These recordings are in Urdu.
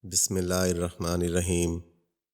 بسم اللہ الرحمن الرحیم۔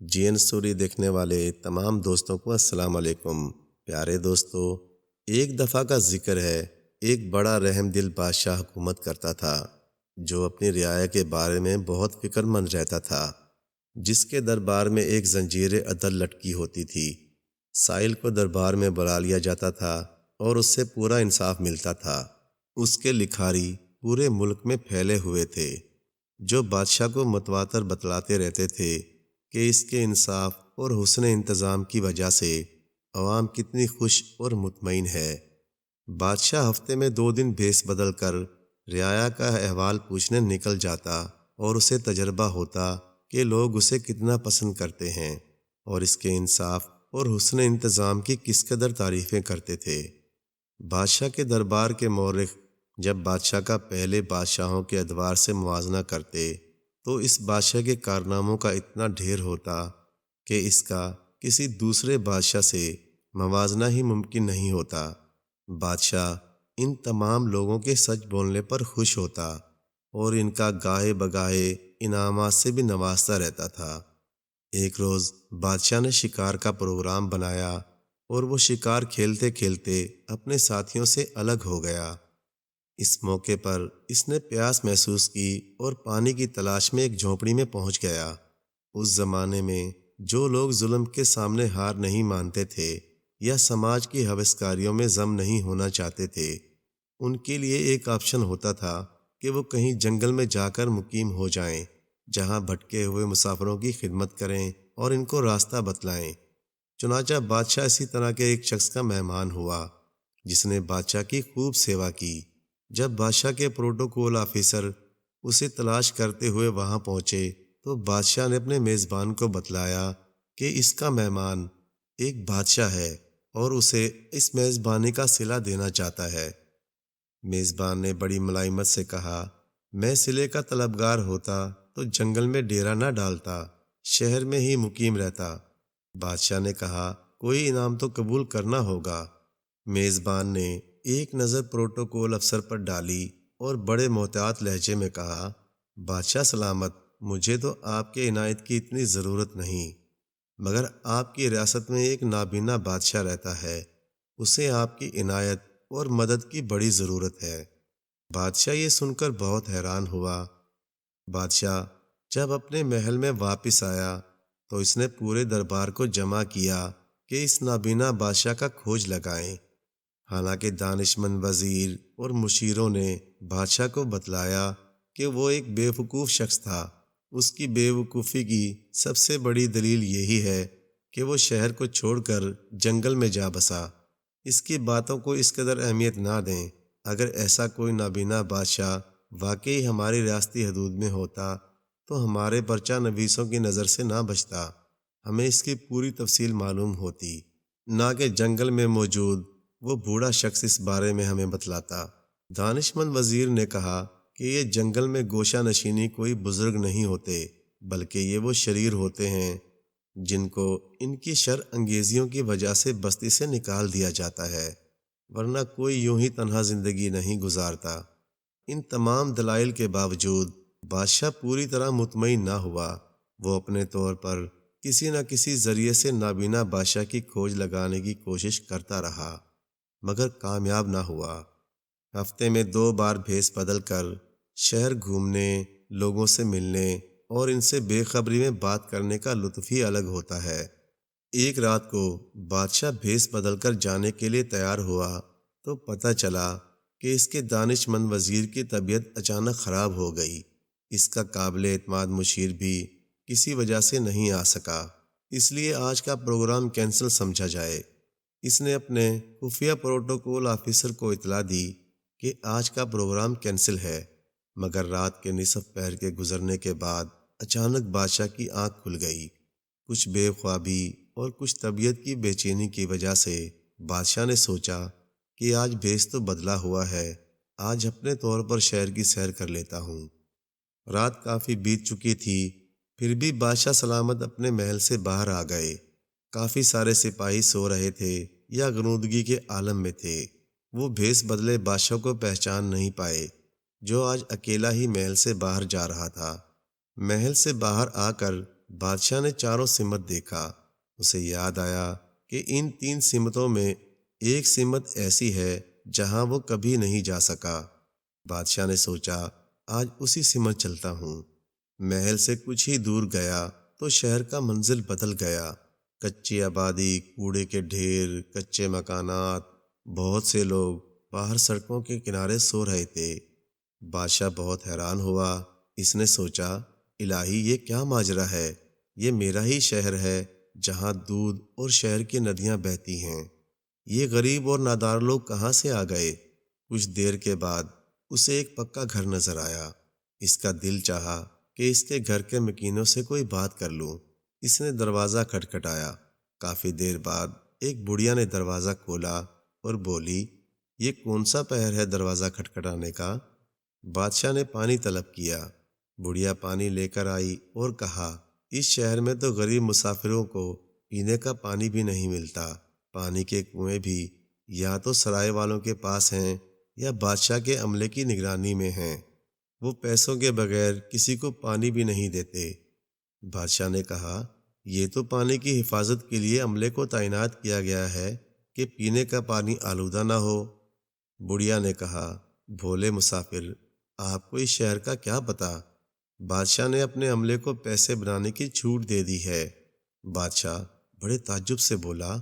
جی این اسٹوری دیکھنے والے تمام دوستوں کو السلام علیکم۔ پیارے دوستو، ایک دفعہ کا ذکر ہے، ایک بڑا رحم دل بادشاہ حکومت کرتا تھا جو اپنی رعایا کے بارے میں بہت فکر مند رہتا تھا، جس کے دربار میں ایک زنجیر عدل لٹکی ہوتی تھی۔ سائل کو دربار میں بلا لیا جاتا تھا اور اس سے پورا انصاف ملتا تھا۔ اس کے لکھاری پورے ملک میں پھیلے ہوئے تھے جو بادشاہ کو متواتر بتلاتے رہتے تھے کہ اس کے انصاف اور حسن انتظام کی وجہ سے عوام کتنی خوش اور مطمئن ہے۔ بادشاہ ہفتے میں 2 دن بھیس بدل کر رعایا کا احوال پوچھنے نکل جاتا اور اسے تجربہ ہوتا کہ لوگ اسے کتنا پسند کرتے ہیں اور اس کے انصاف اور حسن انتظام کی کس قدر تعریفیں کرتے تھے۔ بادشاہ کے دربار کے مورخ جب بادشاہ کا پہلے بادشاہوں کے ادوار سے موازنہ کرتے تو اس بادشاہ کے کارناموں کا اتنا ڈھیر ہوتا کہ اس کا کسی دوسرے بادشاہ سے موازنہ ہی ممکن نہیں ہوتا۔ بادشاہ ان تمام لوگوں کے سچ بولنے پر خوش ہوتا اور ان کا گاہے بگاہے انعامات سے بھی نوازتا رہتا تھا۔ ایک روز بادشاہ نے شکار کا پروگرام بنایا اور وہ شکار کھیلتے کھیلتے اپنے ساتھیوں سے الگ ہو گیا۔ اس موقع پر اس نے پیاس محسوس کی اور پانی کی تلاش میں ایک جھونپڑی میں پہنچ گیا۔ اس زمانے میں جو لوگ ظلم کے سامنے ہار نہیں مانتے تھے یا سماج کی ہوسکاریوں میں ضم نہیں ہونا چاہتے تھے، ان کے لیے ایک آپشن ہوتا تھا کہ وہ کہیں جنگل میں جا کر مقیم ہو جائیں، جہاں بھٹکے ہوئے مسافروں کی خدمت کریں اور ان کو راستہ بتلائیں۔ چنانچہ بادشاہ اسی طرح کے ایک شخص کا مہمان ہوا جس نے بادشاہ کی خوب سیوا کی۔ جب بادشاہ کے پروٹوکول آفیسر اسے تلاش کرتے ہوئے وہاں پہنچے تو بادشاہ نے اپنے میزبان کو بتلایا کہ اس کا مہمان ایک بادشاہ ہے اور اسے اس میزبانی کا صلہ دینا چاہتا ہے۔ میزبان نے بڑی ملائمت سے کہا، میں صلے کا طلبگار ہوتا تو جنگل میں ڈیرا نہ ڈالتا، شہر میں ہی مقیم رہتا۔ بادشاہ نے کہا، کوئی انعام تو قبول کرنا ہوگا۔ میزبان نے ایک نظر پروٹوکول افسر پر ڈالی اور بڑے محتاط لہجے میں کہا، بادشاہ سلامت، مجھے تو آپ کے عنایت کی اتنی ضرورت نہیں، مگر آپ کی ریاست میں ایک نابینا بادشاہ رہتا ہے، اسے آپ کی عنایت اور مدد کی بڑی ضرورت ہے۔ بادشاہ یہ سن کر بہت حیران ہوا۔ بادشاہ جب اپنے محل میں واپس آیا تو اس نے پورے دربار کو جمع کیا کہ اس نابینا بادشاہ کا کھوج لگائیں۔ حالانکہ دانش مند وزیر اور مشیروں نے بادشاہ کو بتلایا کہ وہ ایک بے وقوف شخص تھا۔ اس کی بے وقوفی کی سب سے بڑی دلیل یہی ہے کہ وہ شہر کو چھوڑ کر جنگل میں جا بسا۔ اس کی باتوں کو اس قدر اہمیت نہ دیں۔ اگر ایسا کوئی نابینا بادشاہ واقعی ہماری ریاستی حدود میں ہوتا تو ہمارے پرچہ نویسوں کی نظر سے نہ بچتا، ہمیں اس کی پوری تفصیل معلوم ہوتی، نہ کہ جنگل میں موجود وہ بوڑھا شخص اس بارے میں ہمیں بتلاتا۔ دانش مند وزیر نے کہا کہ یہ جنگل میں گوشہ نشینی کوئی بزرگ نہیں ہوتے، بلکہ یہ وہ شریر ہوتے ہیں جن کو ان کی شر انگیزیوں کی وجہ سے بستی سے نکال دیا جاتا ہے، ورنہ کوئی یوں ہی تنہا زندگی نہیں گزارتا۔ ان تمام دلائل کے باوجود بادشاہ پوری طرح مطمئن نہ ہوا۔ وہ اپنے طور پر کسی نہ کسی ذریعے سے نابینا بادشاہ کی کھوج لگانے کی کوشش کرتا رہا، مگر کامیاب نہ ہوا۔ ہفتے میں 2 بار بھیس بدل کر شہر گھومنے، لوگوں سے ملنے اور ان سے بے خبری میں بات کرنے کا لطف ہی الگ ہوتا ہے۔ ایک رات کو بادشاہ بھیس بدل کر جانے کے لیے تیار ہوا تو پتہ چلا کہ اس کے دانش مند وزیر کی طبیعت اچانک خراب ہو گئی۔ اس کا قابل اعتماد مشیر بھی کسی وجہ سے نہیں آ سکا، اس لیے آج کا پروگرام کینسل سمجھا جائے۔ اس نے اپنے خفیہ پروٹوکول آفیسر کو اطلاع دی کہ آج کا پروگرام کینسل ہے، مگر رات کے نصف پہر کے گزرنے کے بعد اچانک بادشاہ کی آنکھ کھل گئی۔ کچھ بے خوابی اور کچھ طبیعت کی بے چینی کی وجہ سے بادشاہ نے سوچا کہ آج بھیس تو بدلا ہوا ہے، آج اپنے طور پر شہر کی سیر کر لیتا ہوں۔ رات کافی بیت چکی تھی، پھر بھی بادشاہ سلامت اپنے محل سے باہر آ گئے۔ کافی سارے سپاہی سو رہے تھے یا غنودگی کے عالم میں تھے۔ وہ بھیس بدلے بادشاہ کو پہچان نہیں پائے جو آج اکیلا ہی محل سے باہر جا رہا تھا۔ محل سے باہر آ کر بادشاہ نے چاروں سمت دیکھا۔ اسے یاد آیا کہ ان 3 سمتوں میں ایک سمت ایسی ہے جہاں وہ کبھی نہیں جا سکا۔ بادشاہ نے سوچا آج اسی سمت چلتا ہوں۔ محل سے کچھ ہی دور گیا تو شہر کا منظر بدل گیا۔ کچی آبادی، کوڑے کے ڈھیر، کچے مکانات، بہت سے لوگ باہر سڑکوں کے کنارے سو رہے تھے۔ بادشاہ بہت حیران ہوا۔ اس نے سوچا الہی یہ کیا ماجرا ہے؟ یہ میرا ہی شہر ہے جہاں دودھ اور شہر کی ندیاں بہتی ہیں۔ یہ غریب اور نادار لوگ کہاں سے آ گئے؟ کچھ دیر کے بعد اسے ایک پکا گھر نظر آیا۔ اس کا دل چاہا کہ اس کے گھر کے مکینوں سے کوئی بات کر لوں۔ اس نے دروازہ کھٹکھٹایا۔ کافی دیر بعد ایک بڑھیا نے دروازہ کھولا اور بولی، یہ کون سا پہر ہے دروازہ کھٹکھٹانے کا؟ بادشاہ نے پانی طلب کیا۔ بڑھیا پانی لے کر آئی اور کہا، اس شہر میں تو غریب مسافروں کو پینے کا پانی بھی نہیں ملتا۔ پانی کے کنویں بھی یا تو سرائے والوں کے پاس ہیں یا بادشاہ کے عملے کی نگرانی میں ہیں۔ وہ پیسوں کے بغیر کسی کو پانی بھی نہیں دیتے۔ بادشاہ نے کہا، یہ تو پانی کی حفاظت کے لیے عملے کو تعینات کیا گیا ہے کہ پینے کا پانی آلودہ نہ ہو۔ بڑھیا نے کہا، بھولے مسافر، آپ کو اس شہر کا کیا پتہ؟ بادشاہ نے اپنے عملے کو پیسے بنانے کی چھوٹ دے دی ہے۔ بادشاہ بڑے تعجب سے بولا،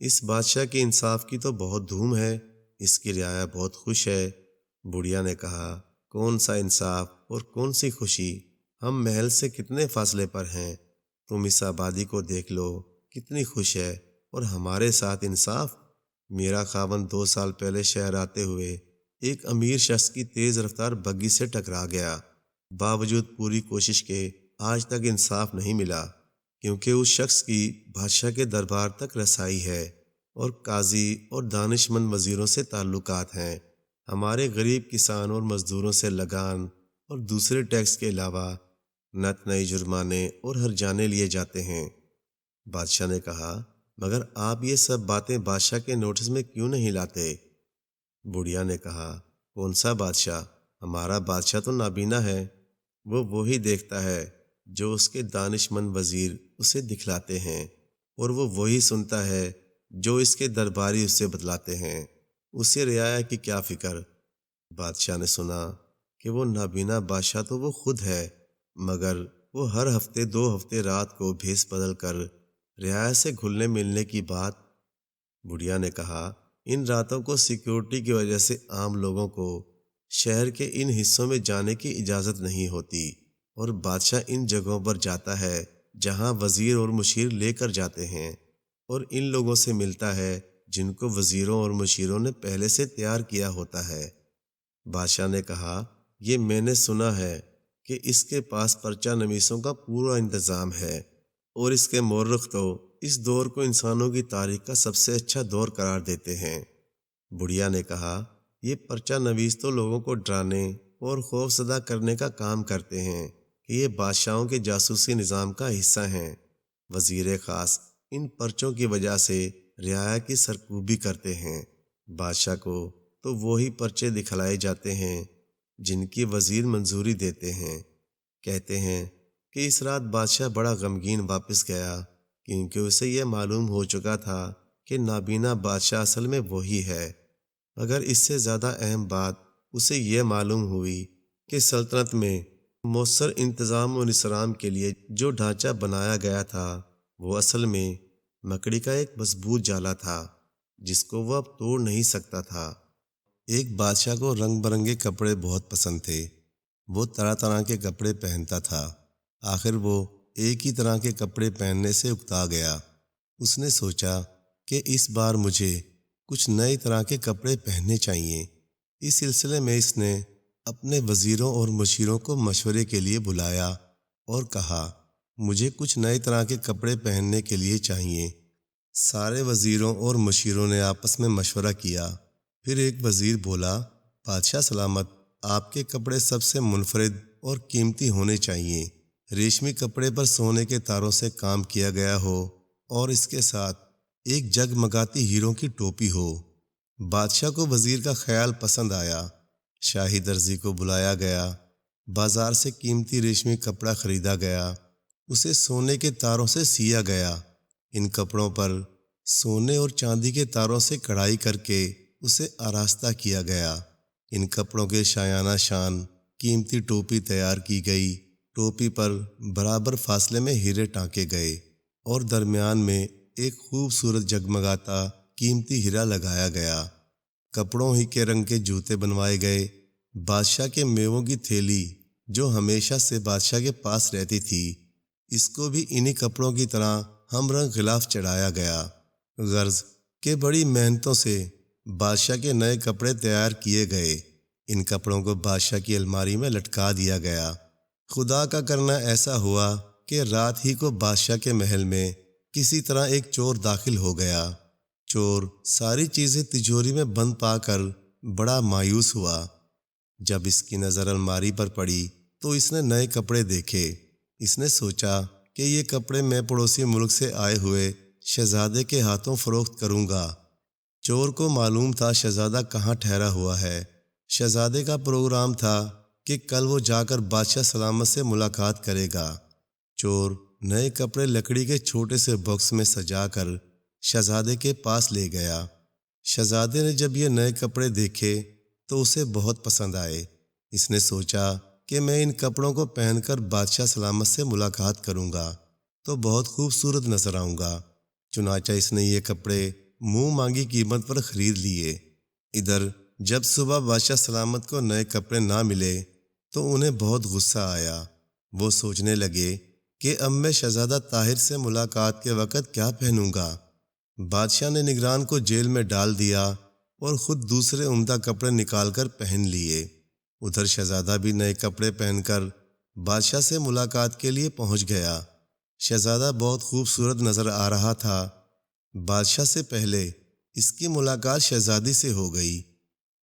اس بادشاہ کے انصاف کی تو بہت دھوم ہے، اس کی رعایا بہت خوش ہے۔ بڑھیا نے کہا، کون سا انصاف اور کون سی خوشی؟ ہم محل سے کتنے فاصلے پر ہیں؟ تم اس آبادی کو دیکھ لو، کتنی خوش ہے، اور ہمارے ساتھ انصاف؟ میرا خاوند 2 سال پہلے شہر آتے ہوئے ایک امیر شخص کی تیز رفتار بگی سے ٹکرا گیا۔ باوجود پوری کوشش کے آج تک انصاف نہیں ملا، کیونکہ اس شخص کی بادشاہ کے دربار تک رسائی ہے اور قاضی اور دانش مند وزیروں سے تعلقات ہیں۔ ہمارے غریب کسان اور مزدوروں سے لگان اور دوسرے ٹیکس کے علاوہ نت نئے جرمانے اور ہرجانے لیے جاتے ہیں۔ بادشاہ نے کہا، مگر آپ یہ سب باتیں بادشاہ کے نوٹس میں کیوں نہیں لاتے؟ بڑھیا نے کہا، کون سا بادشاہ؟ ہمارا بادشاہ تو نابینا ہے۔ وہ وہی دیکھتا ہے جو اس کے دانش مند وزیر اسے دکھلاتے ہیں، اور وہ وہی سنتا ہے جو اس کے درباری اسے بتلاتے ہیں۔ اسے رعایا کی کیا فکر؟ بادشاہ نے سنا کہ وہ نابینا بادشاہ تو وہ خود ہے، مگر وہ ہر ہفتے 2 ہفتے رات کو بھیس بدل کر رعایا سے گھلنے ملنے کی بات۔ بڑھیا نے کہا، ان راتوں کو سیکیورٹی کی وجہ سے عام لوگوں کو شہر کے ان حصوں میں جانے کی اجازت نہیں ہوتی، اور بادشاہ ان جگہوں پر جاتا ہے جہاں وزیر اور مشیر لے کر جاتے ہیں، اور ان لوگوں سے ملتا ہے جن کو وزیروں اور مشیروں نے پہلے سے تیار کیا ہوتا ہے۔ بادشاہ نے کہا، یہ میں نے سنا ہے کہ اس کے پاس پرچہ نویسوں کا پورا انتظام ہے، اور اس کے مورخ تو اس دور کو انسانوں کی تاریخ کا سب سے اچھا دور قرار دیتے ہیں۔ بڑھیا نے کہا، یہ پرچہ نویس تو لوگوں کو ڈرانے اور خوف زدہ کرنے کا کام کرتے ہیں کہ یہ بادشاہوں کے جاسوسی نظام کا حصہ ہیں۔ وزیر خاص ان پرچوں کی وجہ سے رعایا کی سرکوبی کرتے ہیں۔ بادشاہ کو تو وہی پرچے دکھلائے جاتے ہیں جن کی وزیر منظوری دیتے ہیں۔ کہتے ہیں کہ اس رات بادشاہ بڑا غمگین واپس گیا، کیونکہ اسے یہ معلوم ہو چکا تھا کہ نابینا بادشاہ اصل میں وہی ہے۔ مگر اس سے زیادہ اہم بات اسے یہ معلوم ہوئی کہ سلطنت میں مؤثر انتظام و نظام کے لیے جو ڈھانچہ بنایا گیا تھا وہ اصل میں مکڑی کا ایک مضبوط جالا تھا جس کو وہ اب توڑ نہیں سکتا تھا۔ ایک بادشاہ کو رنگ برنگے کپڑے بہت پسند تھے۔ وہ طرح طرح کے کپڑے پہنتا تھا۔ آخر وہ ایک ہی طرح کے کپڑے پہننے سے اکتا گیا۔ اس نے سوچا کہ اس بار مجھے کچھ نئے طرح کے کپڑے پہننے چاہیے۔ اس سلسلے میں اس نے اپنے وزیروں اور مشیروں کو مشورے کے لیے بلایا اور کہا، مجھے کچھ نئے طرح کے کپڑے پہننے کے لیے چاہیے۔ سارے وزیروں اور مشیروں نے آپس میں مشورہ کیا۔ پھر ایک وزیر بولا، بادشاہ سلامت، آپ کے کپڑے سب سے منفرد اور قیمتی ہونے چاہیے۔ ریشمی کپڑے پر سونے کے تاروں سے کام کیا گیا ہو اور اس کے ساتھ ایک جگمگاتی ہیروں کی ٹوپی ہو۔ بادشاہ کو وزیر کا خیال پسند آیا۔ شاہی درزی کو بلایا گیا بازار سے قیمتی ریشمی کپڑا خریدا گیا، اسے سونے کے تاروں سے سیا گیا۔ ان کپڑوں پر سونے اور چاندی کے تاروں سے کڑھائی کر کے اسے آراستہ کیا گیا۔ ان کپڑوں کے شایانہ شان قیمتی ٹوپی تیار کی گئی۔ ٹوپی پر برابر فاصلے میں ہیرے ٹانکے گئے اور درمیان میں ایک خوبصورت جگمگاتا قیمتی ہیرا لگایا گیا۔ کپڑوں ہی کے رنگ کے جوتے بنوائے گئے۔ بادشاہ کے میووں کی تھیلی جو ہمیشہ سے بادشاہ کے پاس رہتی تھی، اس کو بھی انہی کپڑوں کی طرح ہم رنگ غلاف چڑھایا گیا۔ غرض کہ بڑی محنتوں سے بادشاہ کے نئے کپڑے تیار کیے گئے۔ ان کپڑوں کو بادشاہ کی الماری میں لٹکا دیا گیا۔ خدا کا کرنا ایسا ہوا کہ رات ہی کو بادشاہ کے محل میں کسی طرح ایک چور داخل ہو گیا۔ چور ساری چیزیں تجوری میں بند پا کر بڑا مایوس ہوا۔ جب اس کی نظر الماری پر پڑی تو اس نے نئے کپڑے دیکھے۔ اس نے سوچا کہ یہ کپڑے میں پڑوسی ملک سے آئے ہوئے شہزادے کے ہاتھوں فروخت کروں گا۔ چور کو معلوم تھا شہزادہ کہاں ٹھہرا ہوا ہے۔ شہزادے کا پروگرام تھا کہ کل وہ جا کر بادشاہ سلامت سے ملاقات کرے گا۔ چور نئے کپڑے لکڑی کے چھوٹے سے باکس میں سجا کر شہزادے کے پاس لے گیا۔ شہزادے نے جب یہ نئے کپڑے دیکھے تو اسے بہت پسند آئے۔ اس نے سوچا کہ میں ان کپڑوں کو پہن کر بادشاہ سلامت سے ملاقات کروں گا تو بہت خوبصورت نظر آؤں گا۔ چنانچہ اس نے یہ کپڑے منہ مانگی قیمت پر خرید لیے۔ ادھر جب صبح بادشاہ سلامت کو نئے کپڑے نہ ملے تو انہیں بہت غصہ آیا۔ وہ سوچنے لگے کہ اب میں شہزادہ طاہر سے ملاقات کے وقت کیا پہنوں گا۔ بادشاہ نے نگران کو جیل میں ڈال دیا اور خود دوسرے عمدہ کپڑے نکال کر پہن لیے۔ ادھر شہزادہ بھی نئے کپڑے پہن کر بادشاہ سے ملاقات کے لیے پہنچ گیا۔ شہزادہ بہت خوبصورت نظر آ رہا تھا۔ بادشاہ سے پہلے اس کی ملاقات شہزادی سے ہو گئی۔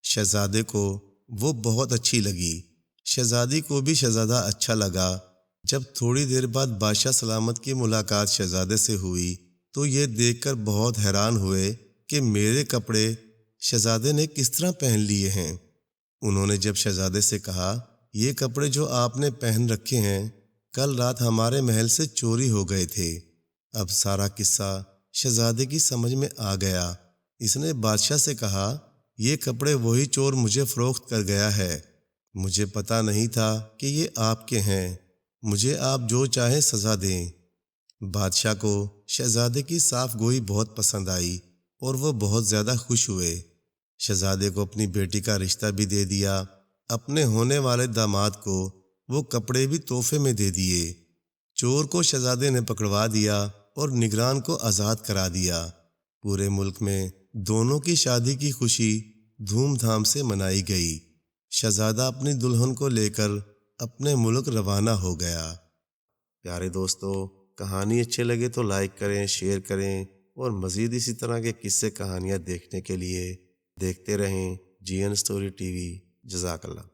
شہزادے کو وہ بہت اچھی لگی۔ شہزادی کو بھی شہزادہ اچھا لگا۔ جب تھوڑی دیر بعد بادشاہ سلامت کی ملاقات شہزادے سے ہوئی تو یہ دیکھ کر بہت حیران ہوئے کہ میرے کپڑے شہزادے نے کس طرح پہن لیے ہیں۔ انہوں نے جب شہزادے سے کہا، یہ کپڑے جو آپ نے پہن رکھے ہیں کل رات ہمارے محل سے چوری ہو گئے تھے۔ اب سارا قصہ شہزادے کی سمجھ میں آ گیا۔ اس نے بادشاہ سے کہا، یہ کپڑے وہی چور مجھے فروخت کر گیا ہے۔ مجھے پتہ نہیں تھا کہ یہ آپ کے ہیں۔ مجھے آپ جو چاہیں سزا دیں۔ بادشاہ کو شہزادے کی صاف گوئی بہت پسند آئی اور وہ بہت زیادہ خوش ہوئے۔ شہزادے کو اپنی بیٹی کا رشتہ بھی دے دیا۔ اپنے ہونے والے داماد کو وہ کپڑے بھی تحفے میں دے دیے۔ چور کو شہزادے نے پکڑوا دیا اور نگران کو آزاد کرا دیا۔ پورے ملک میں دونوں کی شادی کی خوشی دھوم دھام سے منائی گئی۔ شہزادہ اپنی دلہن کو لے کر اپنے ملک روانہ ہو گیا۔ پیارے دوستو، کہانی اچھے لگے تو لائک کریں، شیئر کریں اور مزید اسی طرح کے قصے کہانیاں دیکھنے کے لیے دیکھتے رہیں جی این اسٹوری ٹی وی۔ جزاک اللہ۔